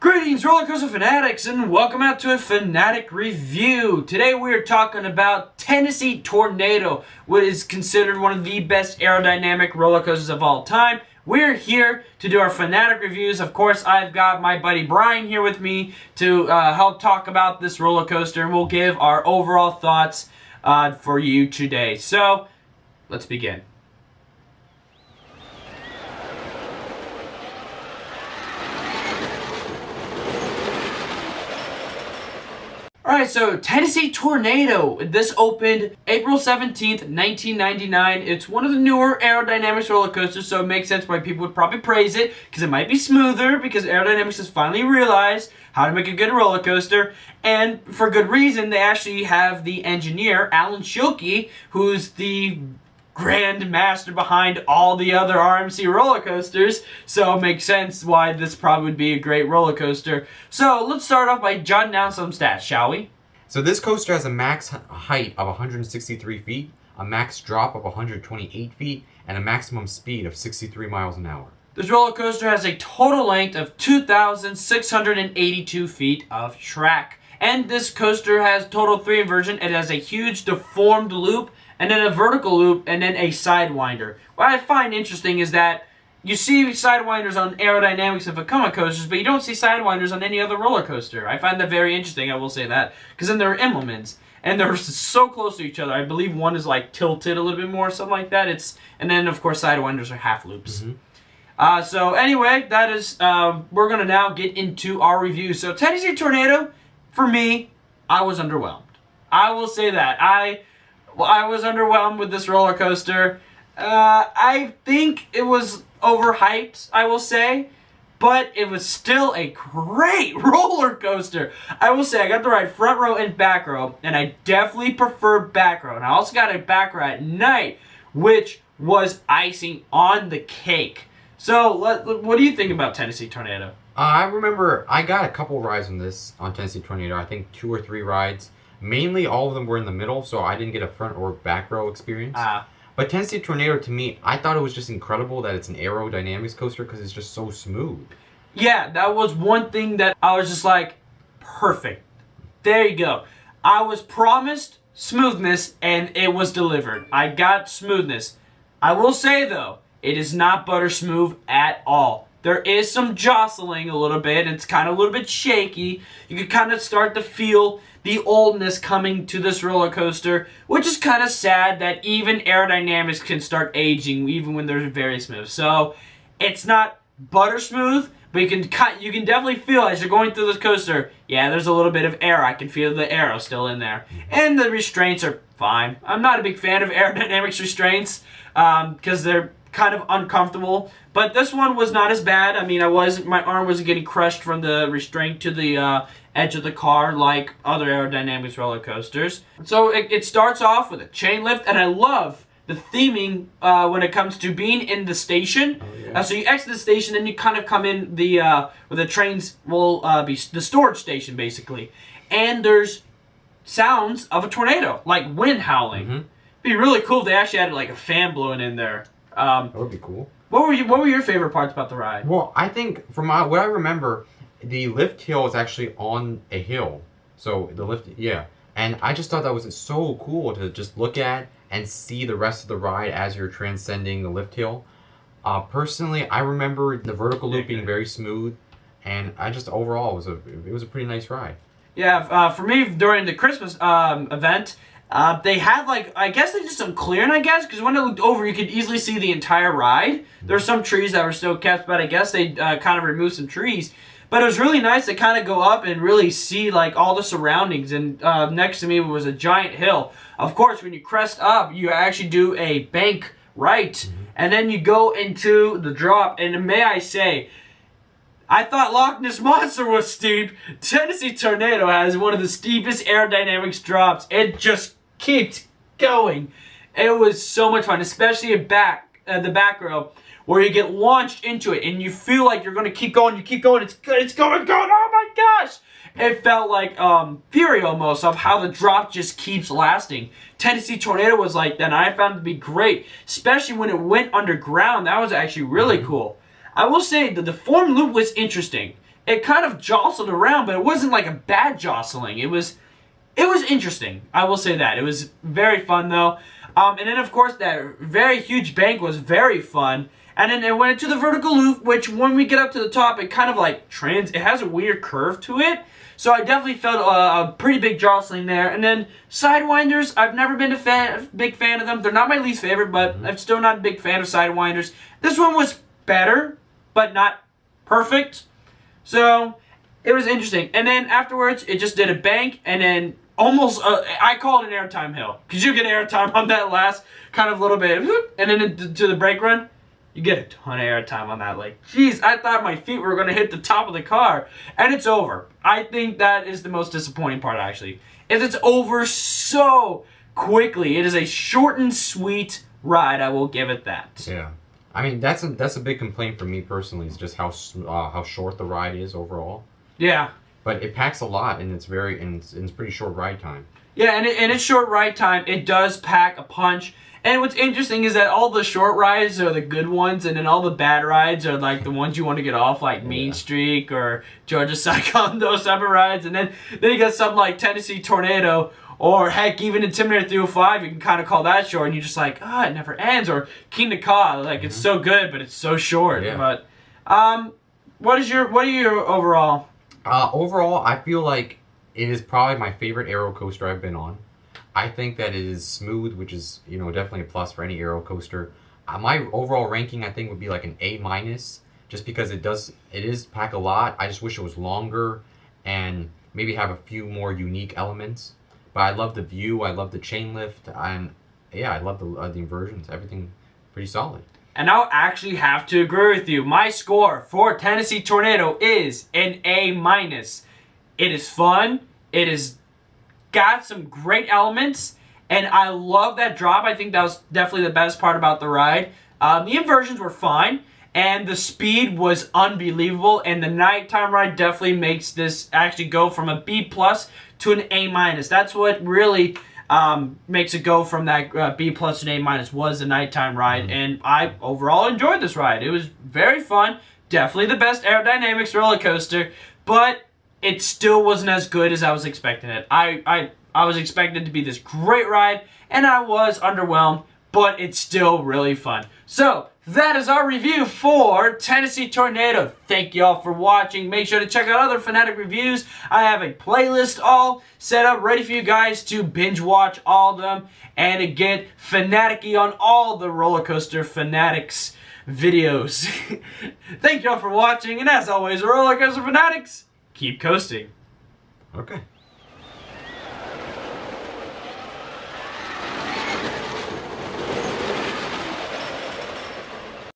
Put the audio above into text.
Greetings, roller coaster fanatics, and welcome out to a Fanatic review. Today we are talking about Tennessee Tornado, what is considered one of the best aerodynamic roller coasters of all time. We're here to do our Fanatic reviews. Of course, I've got my buddy Brian here with me to help talk about this roller coaster, and we'll give our overall thoughts for you today. So, let's begin. Alright, so Tennessee Tornado. This opened April 17th, 1999. It's one of the newer aerodynamics roller coasters, so it makes sense why people would probably praise it, because it might be smoother, because aerodynamics has finally realized how to make a good roller coaster, and for good reason. They actually have the engineer, Alan Schilke, who's the grand master behind all the other RMC roller coasters, so it makes sense why this probably would be a great roller coaster. So let's start off by jotting down some stats, shall we? So this coaster has a max height of 163 feet, a max drop of 128 feet, and a maximum speed of 63 miles an hour. This roller coaster has a total length of 2,682 feet of track. And this coaster has total 3 inversion. It has a huge deformed loop, and then a vertical loop, and then a sidewinder. What I find interesting is that you see sidewinders on aerodynamics of Vekoma coasters, but you don't see sidewinders on any other roller coaster. I find that very interesting, I will say that. Because then there are implements, and they're so close to each other. I believe one is like tilted a little bit more, something like that. And then, of course, sidewinders are half loops. So anyway, that is, we're going to now get into our review. So Tennessee Tornado, for me, I was underwhelmed. I will say that. I was underwhelmed with this roller coaster. I think it was overhyped, I will say, but it was still a great roller coaster. I will say I got the ride front row and back row, and I definitely prefer back row. And I also got a back row at night, which was icing on the cake. So, what do you think about Tennessee Tornado? I remember I got a couple rides on Tennessee Tornado. I think 2 or 3 rides. Mainly, all of them were in the middle, so I didn't get a front or back row experience. But Tennessee Tornado, to me, I thought it was just incredible that it's an aerodynamics coaster because it's just so smooth. Yeah, that was one thing that I was just like, perfect. There you go. I was promised smoothness, and it was delivered. I got smoothness. I will say, though, it is not butter smooth at all. There is some jostling a little bit. It's kind of a little bit shaky. You can kind of start to feel the oldness coming to this roller coaster, which is kind of sad that even aerodynamics can start aging even when they're very smooth. So it's not butter smooth, but you can definitely feel as you're going through this coaster, yeah, there's a little bit of air. I can feel the aero still in there. And the restraints are fine. I'm not a big fan of aerodynamics restraints because they're kind of uncomfortable, but this one was not as bad. I mean, my arm wasn't getting crushed from the restraint to the edge of the car like other aerodynamics roller coasters. So it starts off with a chain lift, and I love the theming when it comes to being in the station. So you exit the station, and you kind of come in where the trains will be the storage station, basically. And there's sounds of a tornado, like wind howling. It'd be really cool if they actually had like a fan blowing in there. That would be cool. What were your favorite parts about the ride? Well, I think from what I remember, the lift hill is actually on a hill. So the lift, yeah. And I just thought that was so cool to just look at and see the rest of the ride as you're transcending the lift hill. Personally, I remember the vertical loop being very smooth, and I just overall it was a pretty nice ride. Yeah, for me during the Christmas event. They had, I guess they did some clearing, because when I looked over, you could easily see the entire ride. There were some trees that were still kept, but I guess they kind of removed some trees. But it was really nice to kind of go up and really see, all the surroundings. And next to me was a giant hill. Of course, when you crest up, you actually do a bank right. And then you go into the drop. And may I say, I thought Loch Ness Monster was steep. Tennessee Tornado has one of the steepest aerodynamics drops. It just keeps going. It was so much fun, especially the back row, where you get launched into it and you feel like you're going to keep going. You keep going. It's going. Oh my gosh! It felt like Fury almost, of how the drop just keeps lasting. Tennessee Tornado was like that, and I found it to be great, especially when it went underground. That was actually really cool. I will say that the form loop was interesting. it kind of jostled around, but it wasn't like a bad jostling. It was interesting. I will say that. It was very fun though. And then of course that very huge bank was very fun. And then it went into the vertical loop, which when we get up to the top, it kind of like it has a weird curve to it. So I definitely felt a pretty big jostling there. And then Sidewinders, I've never been a big fan of them. They're not my least favorite, but I'm still not a big fan of Sidewinders. This one was better, but not perfect. So it was interesting. And then afterwards, it just did a bank, and then almost, I call it an airtime hill. Because you get airtime on that last kind of little bit, and then to the brake run. You get a ton of airtime on that. Like, jeez, I thought my feet were going to hit the top of the car. And it's over. I think that is the most disappointing part, actually. Is it's over so quickly. It is a short and sweet ride. I will give it that. Yeah. I mean, that's a big complaint for me personally. Is just how short the ride is overall. Yeah. But it packs a lot, and it's pretty short ride time. Yeah, and in its short ride time, it does pack a punch. And what's interesting is that all the short rides are the good ones, and then all the bad rides are like the ones you want to get off, like Mean Streak or Georgia Cyclone, those type of rides. And then you got something like Tennessee Tornado, or heck, even Intimidator 305, you can kind of call that short, and you're just like, it never ends. Or King to Ka, like it's so good, but it's so short. Yeah. But what are your overall? Overall, I feel like it is probably my favorite aero coaster I've been on. I think that it is smooth, which is, definitely a plus for any aero coaster. My overall ranking, I think, would be like an A-, just because it is pack a lot. I just wish it was longer and maybe have a few more unique elements. But I love the view, I love the chain lift, and yeah, I love the inversions. Everything pretty solid. And I'll actually have to agree with you. My score for Tennessee Tornado is an A-. It is fun. It is got some great elements, and I love that drop. I think that was definitely the best part about the ride. The inversions were fine, and the speed was unbelievable, and the nighttime ride definitely makes this actually go from a B+ to an A-. That's what really makes it go from that B+ to an A- was the nighttime ride, and I overall enjoyed this ride. It was very fun, definitely the best aerodynamics roller coaster, but it still wasn't as good as I was expecting it. I was expecting it to be this great ride, and I was underwhelmed, but it's still really fun. So, that is our review for Tennessee Tornado. Thank you all for watching. Make sure to check out other Fanatic reviews. I have a playlist all set up, ready for you guys to binge watch all of them, and to get Fanatic-y on all the Roller Coaster Fanatics videos. Thank you all for watching, and as always, Roller Coaster Fanatics, keep coasting. Okay.